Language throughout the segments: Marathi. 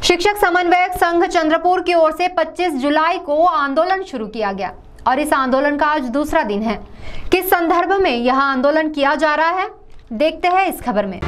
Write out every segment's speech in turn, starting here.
शिक्षक समन्वयक संघ चंद्रपुर की ओर से 25 जुलाई को आंदोलन शुरू किया गया और इस आंदोलन का आज दूसरा दिन है। किस संदर्भ में यह आंदोलन किया जा रहा है, देखते हैं इस खबर में।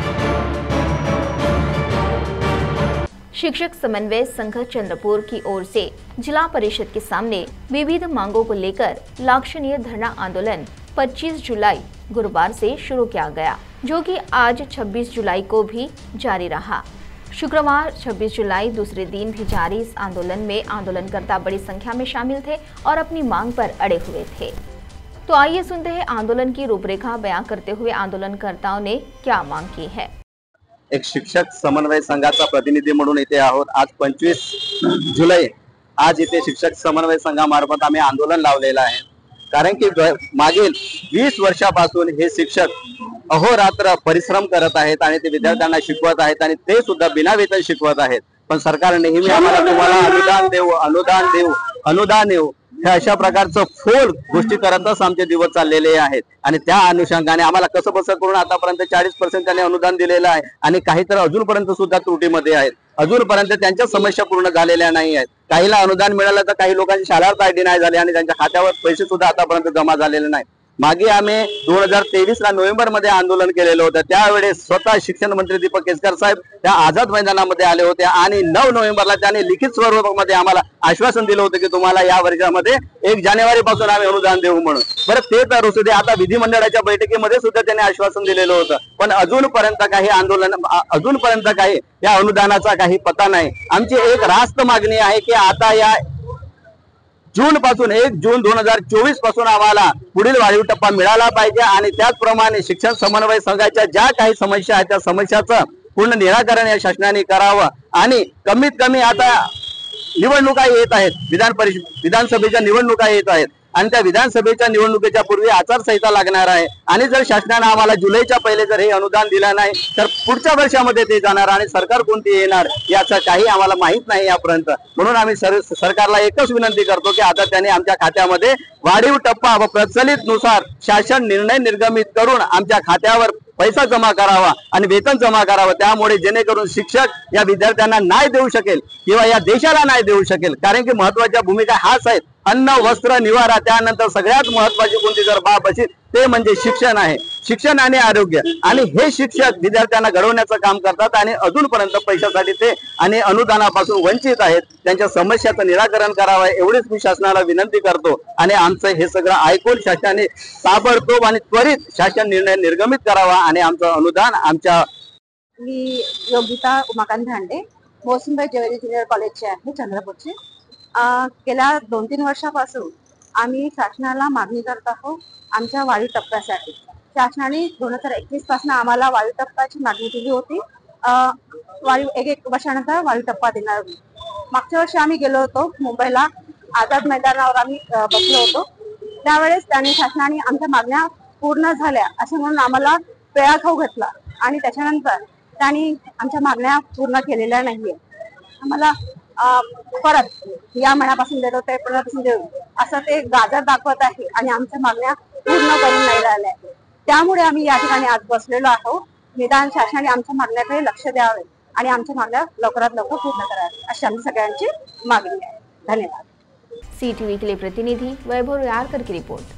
शिक्षक समन्वय संघ चंद्रपुर की ओर से जिला परिषद के सामने विविध मांगों को लेकर लाक्षणीय धरना आंदोलन 25 जुलाई गुरुवार से शुरू किया गया, जो कि आज 26 जुलाई को भी जारी रहा। शुक्रवार 26 जुलाई दूसरे दिन भी जारी इस आंदोलन में आंदोलनकर्ता बड़ी संख्या में शामिल थे और अपनी मांग पर अड़े हुए थे। तो आइए सुनते हैं आंदोलन की रूपरेखा बयां करते हुए आंदोलनकर्ताओं ने क्या मांग की है। एक शिक्षक समन्वय संघाचा प्रतिनिधी म्हणून इथे आहोत। आज 25 जुलै आज इथे शिक्षक समन्वय संघामार्फत आम्ही आंदोलन लावलेलं आहे, कारण की मागील 20 वर्षापासून हे शिक्षक अहोरात्र परिश्रम करत आहेत आणि ते विद्यार्थ्यांना शिकवत आहेत आणि ते सुद्धा बिना वेतन शिकवत आहेत। पण सरकार नेहमी आम्हाला तुम्हाला अनुदान देऊ हे अशा प्रकारचं फोल गोष्टी करतच आमचे दिवस चाललेले आहेत आणि त्या अनुषंगाने आम्हाला कसं बसं करून आतापर्यंत 40% त्यांनी अनुदान दिलेलं आहे आणि काही तर अजूनपर्यंत सुद्धा त्रुटीमध्ये आहेत। अजूनपर्यंत त्यांच्या समस्या पूर्ण झालेल्या नाही आहेत। काहीला अनुदान मिळालं तर काही लोकांची शाळावर आयडी नाही झाली आणि त्यांच्या खात्यावर पैसे सुद्धा आतापर्यंत जमा झालेले नाही। मागे आम्ही 2023 ला नोव्हेंबर मध्ये आंदोलन केलेलं होतं। त्यावेळेस स्वतः शिक्षण मंत्री दीपक केसरकर साहेब त्या आझाद मैदानामध्ये आले होते आणि 9 नोव्हेंबरला त्यांनी लिखित स्वरूपामध्ये आम्हाला आश्वासन दिलं होतं की तुम्हाला या वर्षामध्ये 1 जानेवारी पासून आम्ही अनुदान देऊ म्हणून। बरं ते तर असू दे, आता विधिमंडळाच्या बैठकीमध्ये सुद्धा त्यांनी आश्वासन दिलेलं होतं, पण अजूनपर्यंत काही या अनुदानाचा काही पत्ता नाही। आमची एक रास्त मागणी आहे की आता या जून पासून 1 जून 2024 पासून आम्हाला पुढील वाढीव टप्पा मिळाला पाहिजे आणि त्याचप्रमाणे शिक्षण समन्वय संघाच्या ज्या काही समस्या आहेत त्या समस्याचं पूर्ण निराकरण या शासनाने करावं आणि कमीत कमी आता निवडणुका येत आहेत, विधानसभेच्या निवडणुका येत आहेत आणि त्या विधानसभेच्या निवडणुकीच्या पूर्वी आचारसंहिता लागणार आहे आणि जर शासनाने आम्हाला जुलैच्या पहिले जर हे अनुदान दिलं नाही तर पुढच्या वर्षामध्ये ते जाणार आणि सरकार कोणती येणार याचं काही आम्हाला माहित नाही यापर्यंत। म्हणून आम्ही सरकारला एकच विनंती करतो की आता त्यांनी आमच्या खात्यामध्ये वाढीव टप्पा व प्रचलित नुसार शासन निर्णय निर्गमित करून आमच्या खात्यावर पैसा जमा करावा आणि वेतन जमा करावं, त्यामुळे जेणेकरून शिक्षक या विद्यार्थ्यांना न्याय देऊ शकेल किंवा या देशाला न्याय देऊ शकेल। कारण की महत्त्वाच्या भूमिका हाच आहेत, अन्न वस्त्र निवारा, त्यानंतर सगळ्यात महत्त्वाची कोणती जर बाब असेल ते म्हणजे शिक्षण आहे, शिक्षण आणि आरोग्य। आणि हे शिक्षक विद्यार्थ्यांना घडवण्याचं काम करतात आणि अजूनपर्यंत पैशासाठी ते आणि अनुदानापासून वंचित आहेत। त्यांच्या समस्याचं निराकरण करावं एवढीच मी शासनाला विनंती करतो आणि आमचं हे सगळं ऐकून शासनाने ताबडतोब आणि त्वरित शासन निर्णय निर्गमित करावा आणि आमचं अनुदान आमच्या मी योगिता उमाकांत धांडे मोसंबाई ज्वेलरी ज्युनियर कॉलेजचे आहे चंद्रपूरचे। गेल्या 2-3 वर्षापासून आम्ही शासनाला मागणी करत आहोत आमच्या वाढीव टप्प्यासाठी। शासनाने 2021 पासून आम्हाला वाढीव टप्प्याची मागणी केली होती। एक वर्षानंतर वाढीव टप्पा देणार होती। मागच्या वर्षी आम्ही गेलो होतो मुंबईला, आझाद मैदानावर आम्ही बसलो होतो। त्यावेळेस त्यांनी शासनाने आमच्या मागण्या पूर्ण झाल्या असं म्हणून आम्हाला पेळा खाऊ घातला आणि त्याच्यानंतर त्यांनी आमच्या मागण्या पूर्ण केलेल्या नाहीये। आम्हाला परत या महिन्यापासून देतो ते पुढल्यापासून देऊ असं ते गाजर दाखवत आहे आणि आमच्या मागण्या पूर्ण करून नाही राहिल्या। त्यामुळे आम्ही या ठिकाणी आज बसलेलो आहोत। निदान शासनाने आमच्या मागण्याकडे लक्ष द्यावे आणि आमच्या मागण्या लवकरात लवकर पूर्ण करावी अशी आमची सगळ्यांची मागणी आहे। धन्यवाद। CTV के लिए प्रतिनिधि वैभव यारकर की रिपोर्ट।